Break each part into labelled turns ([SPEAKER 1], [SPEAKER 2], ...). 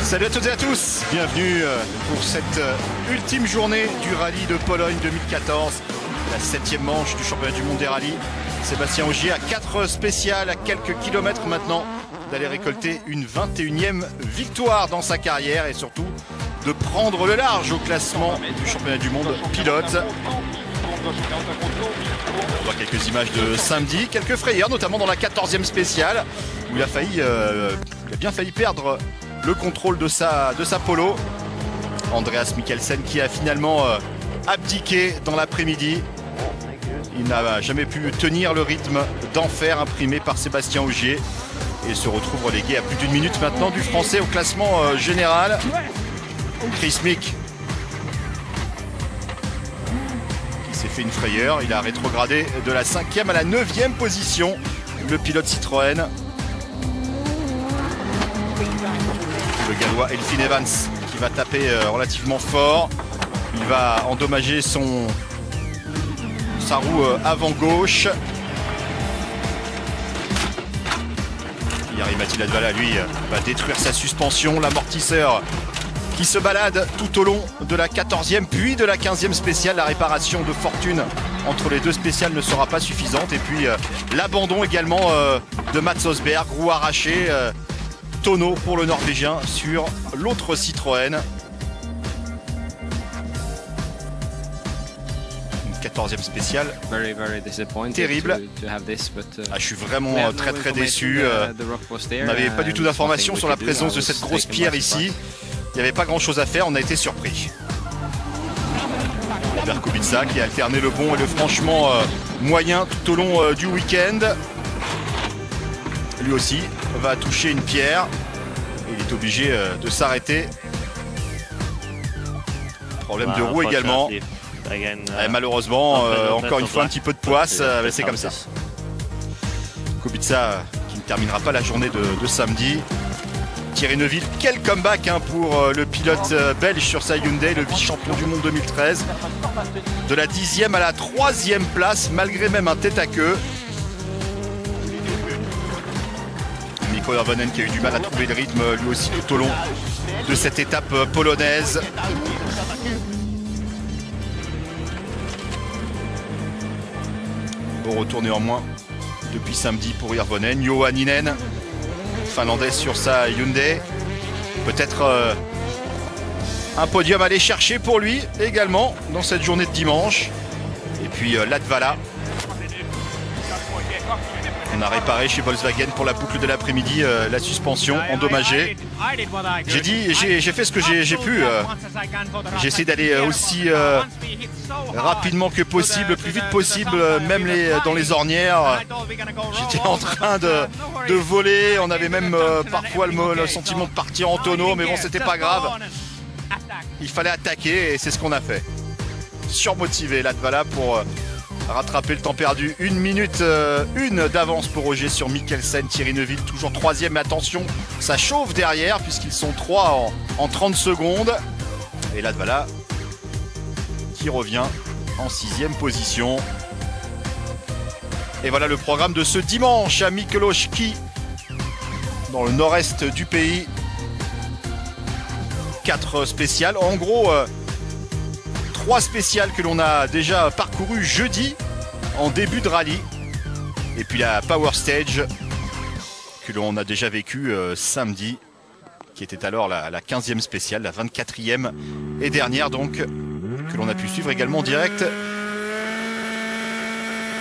[SPEAKER 1] Salut à toutes et à tous, bienvenue pour cette ultime journée du rallye de Pologne 2014, la 7e manche du championnat du monde des rallyes. Sébastien Ogier a 4 spéciales à quelques kilomètres maintenant d'aller récolter une 21e victoire dans sa carrière et surtout de prendre le large au classement du championnat du monde pilote. On voit quelques images de samedi, quelques frayeurs, notamment dans la 14e spéciale où il a bien failli perdre le contrôle de sa polo. Andreas Mikkelsen qui a finalement abdiqué dans l'après-midi. Il n'a jamais pu tenir le rythme d'enfer imprimé par Sébastien Ogier et se retrouve relégué à plus d'une minute maintenant du français au classement général. Chris Mick qui s'est fait une frayeur, il a rétrogradé de la 5e à la 9e position, le pilote Citroën. Le gallois Elfyn Evans qui va taper relativement fort. Il va endommager sa roue avant gauche. Jari-Matti Latvala lui va détruire sa suspension. L'amortisseur qui se balade tout au long de la 14e puis de la 15e spéciale. La réparation de fortune entre les deux spéciales ne sera pas suffisante. Et puis l'abandon également de Mats Osberg, roue arrachée. Tonneau pour le Norvégien sur l'autre Citroën. Une 14e spéciale terrible. Je suis vraiment très déçu. On n'avait pas du tout d'informations sur la présence de cette grosse pierre ici. Il n'y avait pas grand chose à faire, on a été surpris. Robert Kubica qui a alterné le bon et le franchement moyen tout au long du week-end. Lui aussi va toucher une pierre. Il est obligé de s'arrêter. Problème de roue également. Et malheureusement, encore une fois, un petit peu de poisse. C'est comme ça. Kubica qui ne terminera pas la journée de samedi. Thierry Neuville, quel comeback pour le pilote belge sur sa Hyundai, le vice-champion du monde 2013. De la 10e à la 3e place, malgré même un tête-à-queue. Mikko Hirvonen qui a eu du mal à trouver le rythme lui aussi tout au long de cette étape polonaise. Bon retour néanmoins depuis samedi pour Hirvonen. Juho Hänninen, finlandais sur sa Hyundai. Peut-être un podium à aller chercher pour lui également dans cette journée de dimanche. Et puis Latvala. On a réparé chez Volkswagen pour la boucle de l'après-midi la suspension endommagée. J'ai fait ce que j'ai pu. J'ai essayé d'aller aussi rapidement que possible, le plus vite possible, même dans les ornières. J'étais en train de voler. On avait même parfois le sentiment de partir en tonneau, mais bon, c'était pas grave. Il fallait attaquer et c'est ce qu'on a fait. Surmotivé Latvala pour rattraper le temps perdu. 1 minute 1 d'avance pour Ogier sur Mikkelsen. Thierry Neuville toujours 3e, mais attention, ça chauffe derrière puisqu'ils sont 3 en 30 secondes. Et Latvala qui revient en 6e position. Et voilà le programme de ce dimanche à Mikološki dans le nord-est du pays. 4 spéciales, en gros 3 spéciales que l'on a déjà parcouru jeudi en début de rallye. Et puis la Power Stage que l'on a déjà vécu samedi, qui était alors la 15e spéciale, la 24e et dernière donc, que l'on a pu suivre également en direct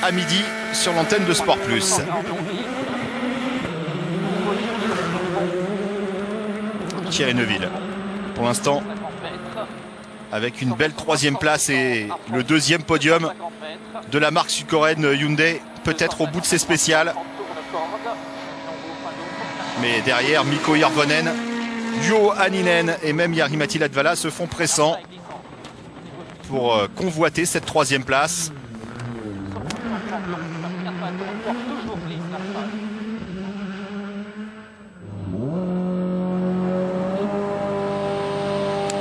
[SPEAKER 1] à midi sur l'antenne de Sport Plus. Thierry Neuville, pour l'instant, avec une belle 3e place et le 2e podium de la marque sud-coréenne Hyundai, peut-être au bout de ses spéciales. Mais derrière, Mikko Hirvonen, Juho Hänninen et même Jari-Matti Latvala se font pressants pour convoiter cette 3e place.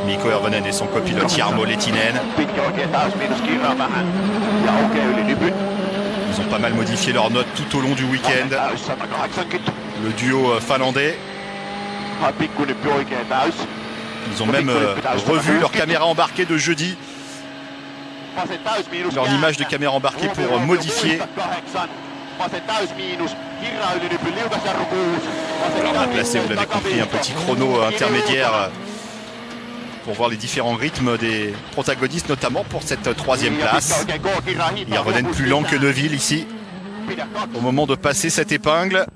[SPEAKER 1] Mikko Hirvonen et son copilote Jarmo Lehtinen. Ils ont pas mal modifié leurs notes tout au long du week-end. Le duo finlandais. Ils ont même revu leur caméra embarquée de jeudi, leur image de caméra embarquée pour modifier. Alors on a placé, vous l'avez compris, un petit chrono intermédiaire pour voir les différents rythmes des protagonistes, notamment pour cette troisième place. Hirvonen plus lent que Neuville ici, au moment de passer cette épingle.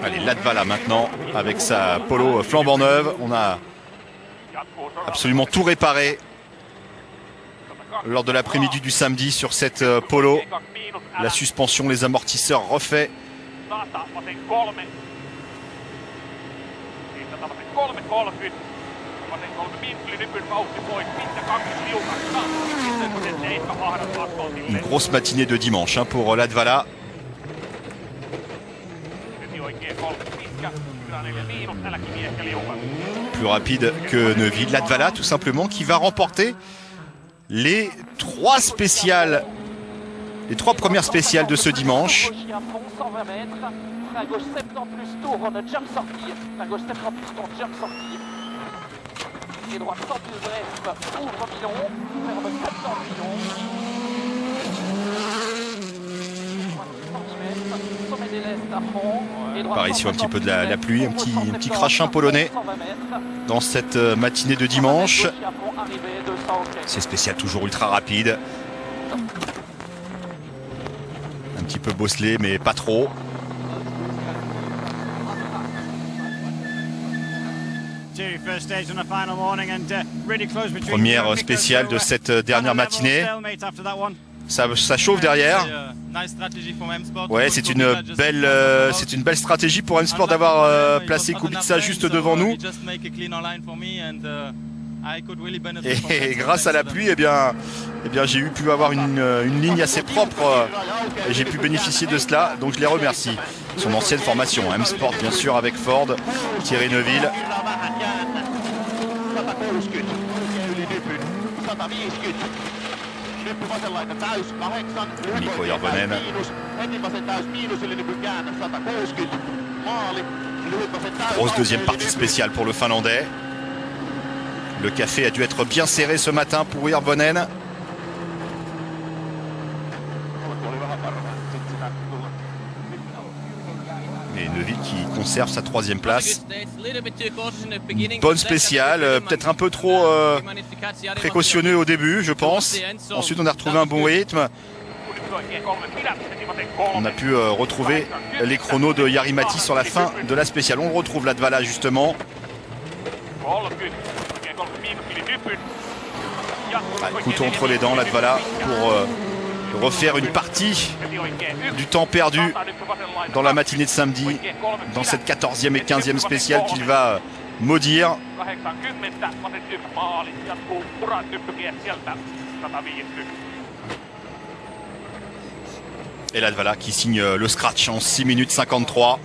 [SPEAKER 1] Allez, Latvala maintenant, avec sa polo flambant neuve. On a absolument tout réparé lors de l'après-midi du samedi sur cette polo. La suspension, les amortisseurs refaits. Une grosse matinée de dimanche pour Latvala. Plus rapide que Neuville. Latvala tout simplement qui va remporter les trois premières spéciales de ce dimanche. Apparition un petit peu de la pluie, un petit crachin polonais dans cette matinée de dimanche. C'est spécial, toujours ultra rapide. Un petit peu bosselé, mais pas trop. Première spéciale de cette dernière matinée. Ça chauffe derrière. Ouais, c'est une belle stratégie pour M-Sport d'avoir placé Kubica juste devant nous. Et grâce à la pluie, eh bien j'ai pu avoir une ligne assez propre et j'ai pu bénéficier de cela, donc je les remercie. Son ancienne formation, M-Sport bien sûr avec Ford, Thierry Neuville. Mikko Hirvonen. Grosse deuxième partie spéciale pour le Finlandais. Le café a dû être bien serré ce matin pour Hirvonen. Et Neuville qui conserve sa troisième place. Bonne spéciale, peut-être un peu trop précautionneux au début, je pense. Ensuite, on a retrouvé un bon rythme. On a pu retrouver les chronos de Jari-Matti sur la fin de la spéciale. On retrouve Latvala justement. Couteau entre les dents, Latvala, pour refaire une partie du temps perdu dans la matinée de samedi, dans cette 14e et 15e spéciale qu'il va maudire. Et Latvala qui signe le scratch en 6 minutes 53.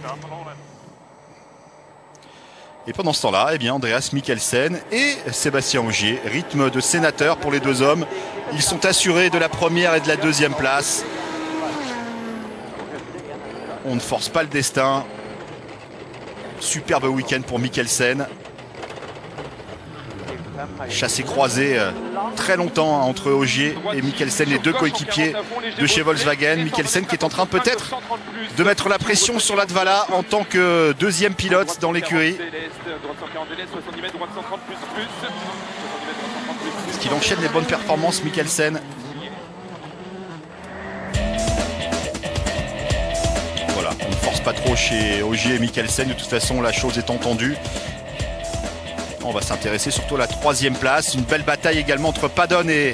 [SPEAKER 1] Et pendant ce temps-là, eh bien, Andreas Mikkelsen et Sébastien Ogier, rythme de sénateur pour les deux hommes. Ils sont assurés de la première et de la deuxième place. On ne force pas le destin. Superbe week-end pour Mikkelsen. Chassé croisé très longtemps entre Ogier et Mikkelsen, les deux coéquipiers de chez Volkswagen. Mikkelsen qui est en train peut-être de mettre la pression sur Latvala en tant que deuxième pilote dans l'écurie. Est-ce qu'il enchaîne les bonnes performances, Mikkelsen? Voilà, on ne force pas trop chez Ogier et Mikkelsen. De toute façon, la chose est entendue. On va s'intéresser surtout à la troisième place. Une belle bataille également entre Padon et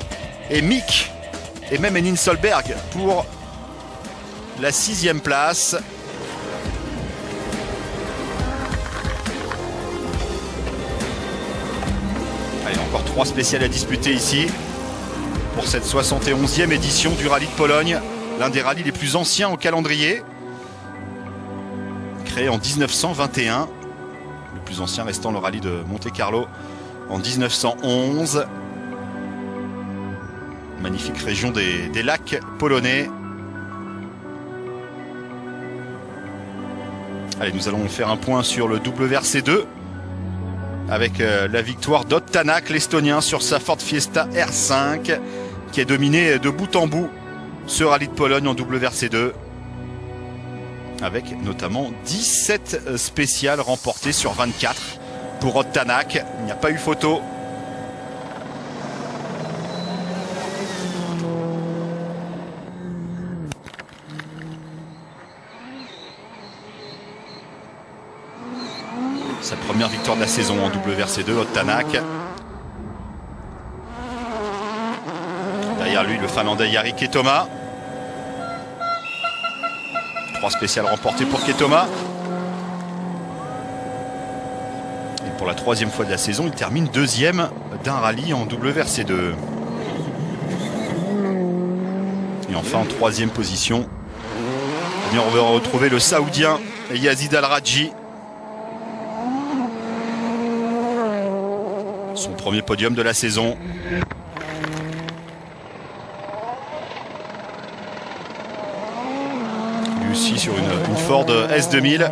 [SPEAKER 1] Mick. Et même Enin Solberg pour la 6e place. Allez, encore 3 spéciales à disputer ici pour cette 71e édition du Rallye de Pologne. L'un des rallyes les plus anciens au calendrier. Créé en 1921. Le plus ancien restant le rallye de Monte-Carlo en 1911. Magnifique région des lacs polonais. Allez, nous allons faire un point sur le WRC2 avec la victoire d'Ott Tänak, l'Estonien, sur sa Ford Fiesta R5 qui est dominé de bout en bout ce rallye de Pologne en WRC2 avec notamment 17 spéciales remportées sur 24 pour Ott Tänak. Il n'y a pas eu photo. Sa première victoire de la saison en WRC2, Ott Tänak. Derrière lui, le Finlandais Jari Ketoma. 3 spéciales remportées pour Ketoma. Et pour la 3e fois de la saison, il termine 2e d'un rallye en WRC2. Et enfin, en 3e position, eh bien, on va retrouver le Saoudien Yazid Al-Rajhi. Son premier podium de la saison. Lui aussi sur une Ford S2000.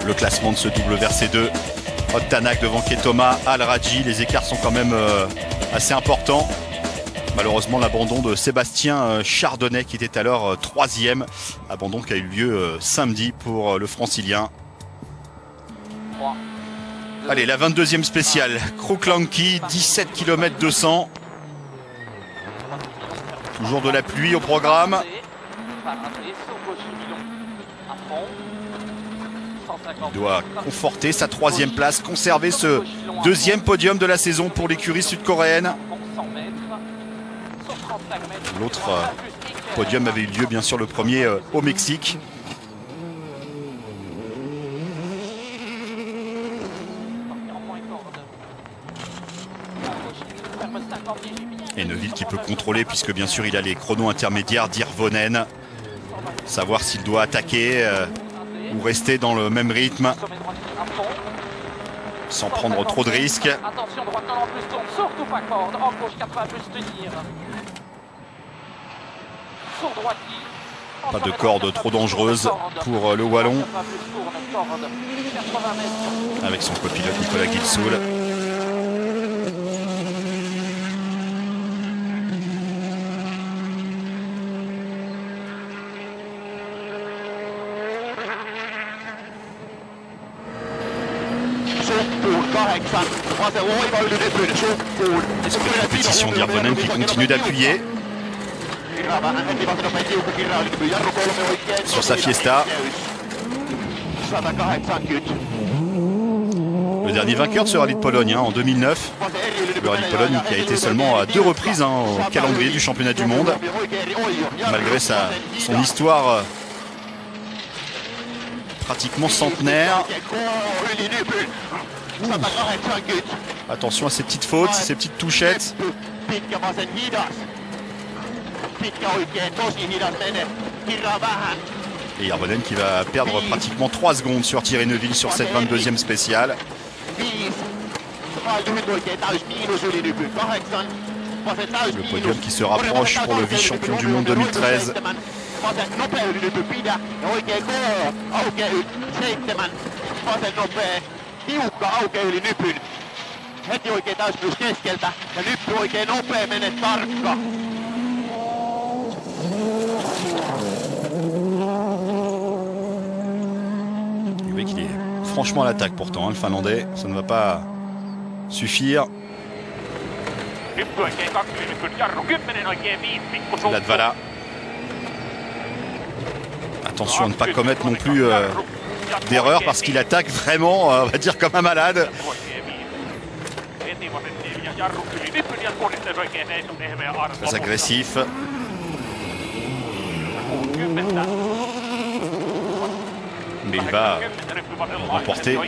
[SPEAKER 1] Le classement de ce WRC2. Ott Tänak devant Ketoma, Al-Rajhi. Les écarts sont quand même assez importants. Malheureusement, l'abandon de Sébastien Chardonnay qui était alors 3e. Abandon qui a eu lieu samedi pour le francilien. Allez, la 22e spéciale. Kruklanki, 17 km 200. Toujours de la pluie au programme. Il doit conforter sa 3e place, conserver ce 2e podium de la saison pour l'écurie sud-coréenne. L'autre podium avait eu lieu, bien sûr, le premier au Mexique. Et Neuville qui peut contrôler, puisque bien sûr il a les chronos intermédiaires d'Irvonen. Savoir s'il doit attaquer ou rester dans le même rythme sans prendre trop de risques. Pas de corde trop dangereuse pour le Wallon. Avec son copilote Nicolas Guilsoul. L'esprit de compétition d'Irvonen qui continue d'appuyer sur sa Fiesta. Le dernier vainqueur de ce rallye de Pologne en 2009. Le rallye de Pologne qui a été seulement à 2 reprises au calendrier du championnat du monde. Malgré son histoire pratiquement centenaire. Attention à ces petites fautes, ces petites touchettes. Et Irvonen qui va perdre pratiquement 3 secondes sur Thierry Neuville sur cette 22e spéciale. Le podium qui se rapproche pour le vice-champion du monde 2013. Le mec il est franchement à l'attaque pourtant, le Finlandais, ça ne va pas suffire. Latvala. Attention à ne pas commettre non plus d'erreur parce qu'il attaque vraiment, on va dire, comme un malade. Très agressif. Mais il va remporter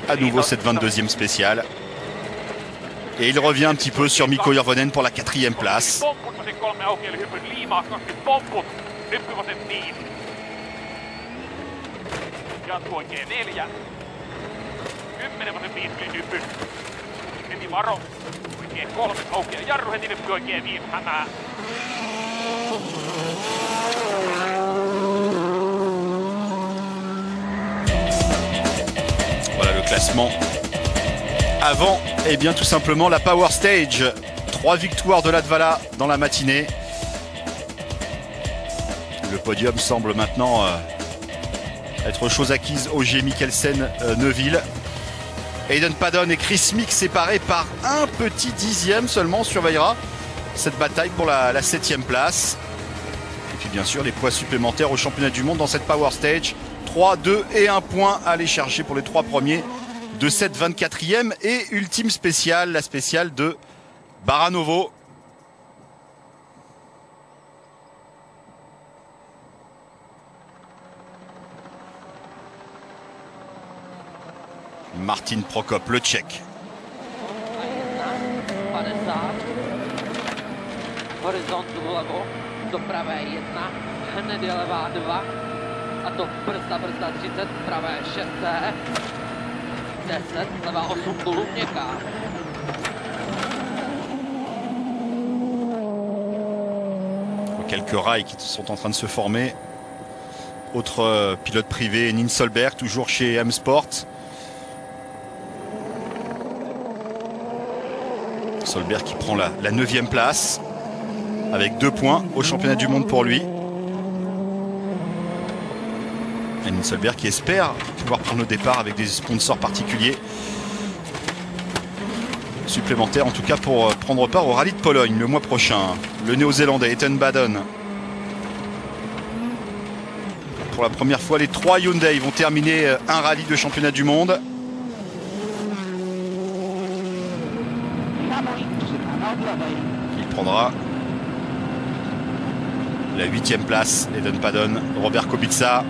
[SPEAKER 1] à nouveau cette 22e spéciale. Et il revient un petit peu sur Mikko Irvonen pour la 4e place. Voilà le classement avant, et bien tout simplement la Power Stage. 3 victoires de Latvala dans la matinée. Le podium semble maintenant être chose acquise au G. Mikkelsen Neuville. Hayden Paddon et Chris Meek séparés par un petit dixième seulement surveillera cette bataille pour la 7e place. Et puis bien sûr les poids supplémentaires au championnat du monde dans cette Power Stage. 3, 2 et 1 point à aller chercher pour les 3 premiers de cette 24e et ultime spéciale, la spéciale de Baranovo. Martin Prokop, le Tchèque. Quelques rails qui sont en train de se former. Autre pilote privé, Nils Solberg, toujours chez M-Sport. Solberg qui prend la 9e place avec 2 points au championnat du monde pour lui. Et Nils Solberg qui espère pouvoir prendre le départ avec des sponsors particuliers supplémentaires, en tout cas pour prendre part au rallye de Pologne le mois prochain. Le néo-zélandais Hayden Paddon. Pour la première fois, les 3 Hyundai vont terminer un rallye de championnat du monde. Il prendra la 8e place, Hayden Paddon. Robert Kubica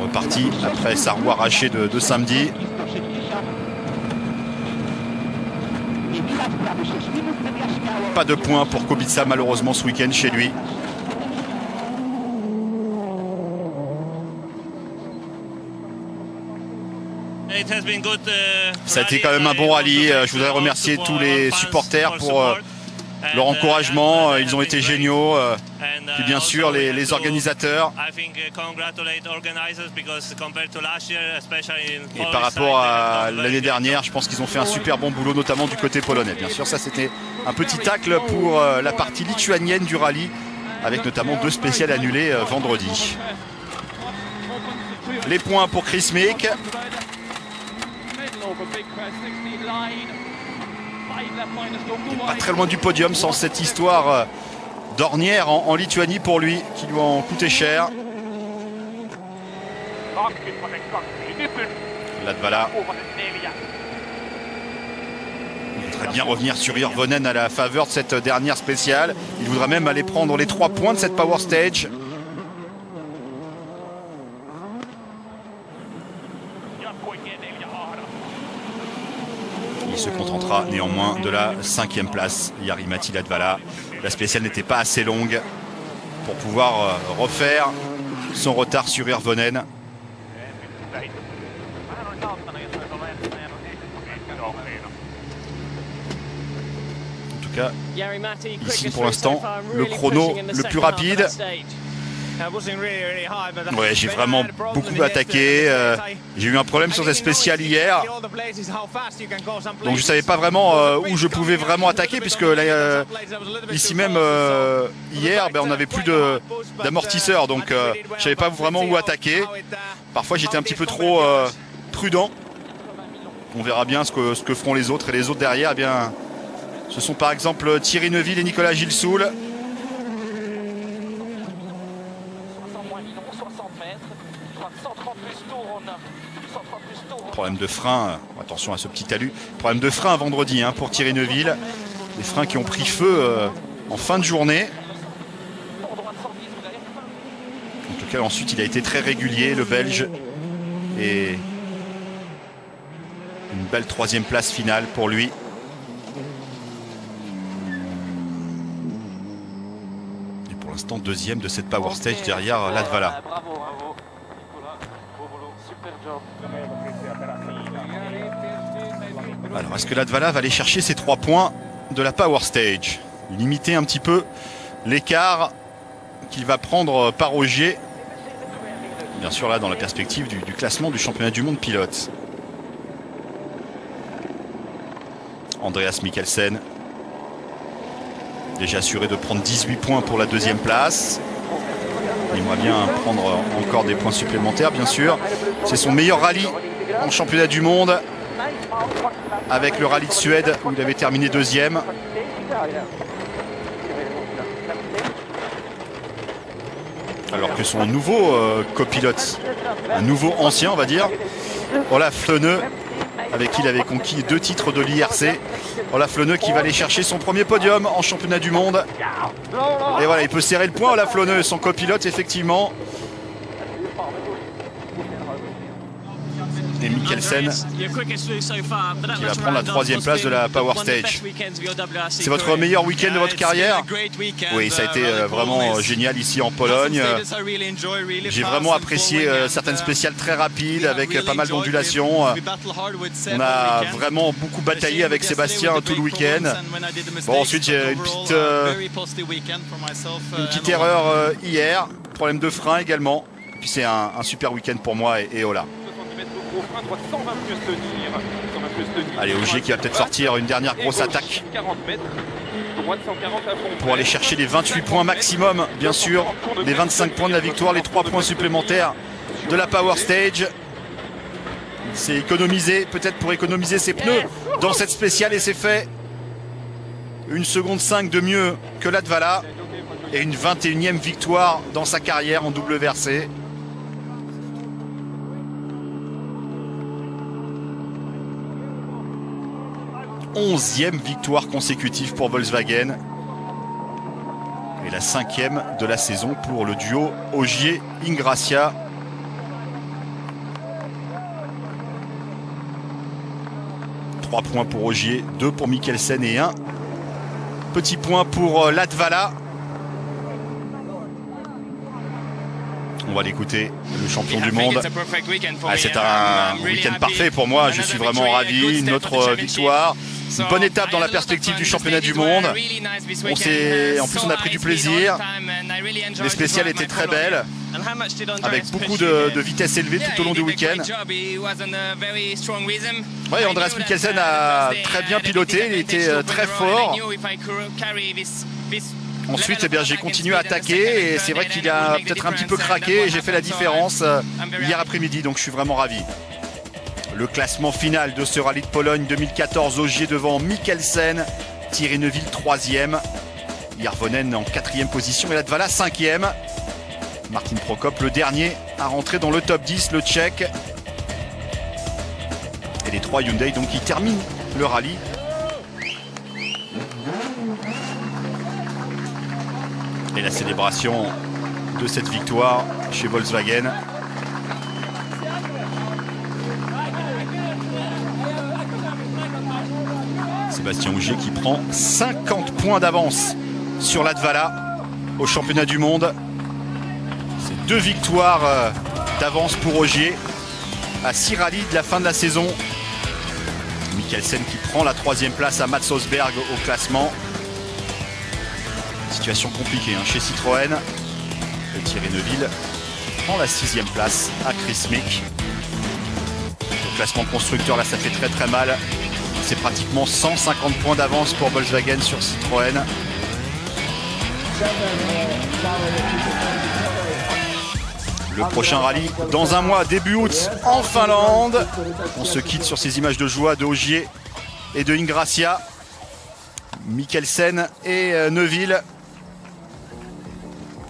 [SPEAKER 1] reparti après sa roue arrachée de samedi. Pas de points pour Kubica malheureusement ce week-end chez lui. Ça a été quand même un bon rallye. Je voudrais remercier tous les supporters pour leur encouragement. Ils ont été géniaux. Puis bien sûr les organisateurs. Et par rapport à l'année dernière, je pense qu'ils ont fait un super bon boulot, notamment du côté polonais. Bien sûr, ça c'était un petit tacle pour la partie lituanienne du rallye, avec notamment 2 spéciales annulées vendredi. Les points pour Chris Meek. Il n'est pas très loin du podium sans cette histoire d'ornière en Lituanie pour lui, qui lui en coûtait cher. Latvala. Il voudrait bien revenir sur Hirvonen à la faveur de cette dernière spéciale. Il voudra même aller prendre les 3 points de cette Power Stage. Il se contentera néanmoins de la 5e place, Jari-Matti Latvala. La spéciale n'était pas assez longue pour pouvoir refaire son retard sur Hirvonen. En tout cas, ici pour l'instant, le chrono le plus rapide. Ouais, j'ai vraiment beaucoup attaqué. J'ai eu un problème sur cette spéciale hier. Donc je ne savais pas vraiment où je pouvais vraiment attaquer, puisque ici même hier, on n'avait plus d'amortisseur. Donc je ne savais pas vraiment où attaquer. Parfois j'étais un petit peu trop prudent. On verra bien ce que feront les autres. Et les autres derrière, eh bien, ce sont par exemple Thierry Neuville et Nicolas Gilsoul. Problème de frein, attention à ce petit talus. Problème de frein vendredi pour Thierry Neuville. Des freins qui ont pris feu en fin de journée. En tout cas, ensuite, il a été très régulier, le Belge. Et une belle 3e place finale pour lui. Et pour l'instant, 2e de cette Power Stage derrière Latvala. Alors, est-ce que Latvala va aller chercher ses 3 points de la Power Stage? Limiter un petit peu l'écart qu'il va prendre par Ogier. Bien sûr, là, dans la perspective du classement du championnat du monde pilote. Andreas Mikkelsen, déjà assuré de prendre 18 points pour la 2e place. Il aimerait bien prendre encore des points supplémentaires, bien sûr. C'est son meilleur rallye en championnat du monde, avec le rallye de Suède où il avait terminé 2e. Alors que son nouveau copilote, un nouveau ancien on va dire, Olaf Flönö, avec qui il avait conquis 2 titres de l'IRC. Olaf Flönö qui va aller chercher son premier podium en championnat du monde. Et voilà, il peut serrer le point, Olaf Flönö, son copilote effectivement. Et Mikkelsen qui va prendre la 3e place de la Power Stage. C'est votre meilleur week-end de votre carrière? Oui, ça a été vraiment génial ici en Pologne. J'ai vraiment apprécié certaines spéciales très rapides avec pas mal d'ondulations. On a vraiment beaucoup bataillé avec Sébastien tout le week-end. Bon, ensuite il y a une petite erreur hier, problème de frein également. Puis c'est un super week-end pour moi et Ola. Allez, Ogier qui va peut-être sortir une dernière grosse attaque pour aller chercher les 28 points maximum, bien sûr, les 25 points de la victoire, les 3 points supplémentaires de la Power Stage. C'est économisé, peut-être pour économiser ses pneus dans cette spéciale, et c'est fait. 1 seconde 5 de mieux que Latvala et une 21e victoire dans sa carrière en WRC. Onzième victoire consécutive pour Volkswagen et la 5e de la saison pour le duo Ogier-Ingrassia. Trois points pour Ogier, 2 pour Mikkelsen et 1 petit point pour Latvala. On va l'écouter, le champion du monde. C'est un week-end parfait pour moi, je suis vraiment ravi. Une autre victoire, une bonne étape dans la perspective du championnat du monde. En plus on a pris du plaisir. Les spéciales étaient très belles, avec beaucoup de vitesse élevée tout au long du week-end. Oui, Andreas Mikkelsen a très bien piloté, il était très fort. Ensuite, eh bien, j'ai continué à attaquer et c'est vrai qu'il a peut-être un petit peu craqué et j'ai fait la différence hier après-midi, donc je suis vraiment ravi. Le classement final de ce rallye de Pologne 2014, Ogier devant Mikkelsen, Thierry Neuville 3e, Järvonen en 4e position et Latvala 5e. Martin Prokop, le dernier à rentrer dans le top 10, le Tchèque. Et les 3 Hyundai donc qui terminent le rallye. Et la célébration de cette victoire chez Volkswagen. Sébastien Ogier qui prend 50 points d'avance sur Latvala au championnat du monde. C'est 2 victoires d'avance pour Ogier à 6 rallyes de la fin de la saison. Mikkelsen qui prend la 3e place à Mats Osberg au classement. Situation compliquée chez Citroën. Et Thierry Neuville prend la 6e place à Chris Mick. Au classement constructeur, là ça fait très très mal. C'est pratiquement 150 points d'avance pour Volkswagen sur Citroën. Le prochain rallye dans un mois, début août, en Finlande. On se quitte sur ces images de joie de Ogier et de Ingrassia. Mikkelsen et Neuville.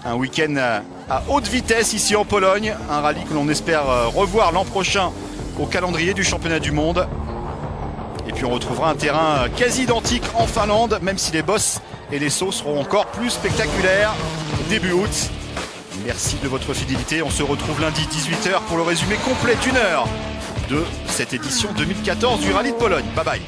[SPEAKER 1] Un week-end à haute vitesse ici en Pologne. Un rallye que l'on espère revoir l'an prochain au calendrier du championnat du monde. Et puis on retrouvera un terrain quasi identique en Finlande, même si les bosses et les sauts seront encore plus spectaculaires début août. Merci de votre fidélité. On se retrouve lundi 18 h pour le résumé complet d'1 heure de cette édition 2014 du Rallye de Pologne. Bye bye.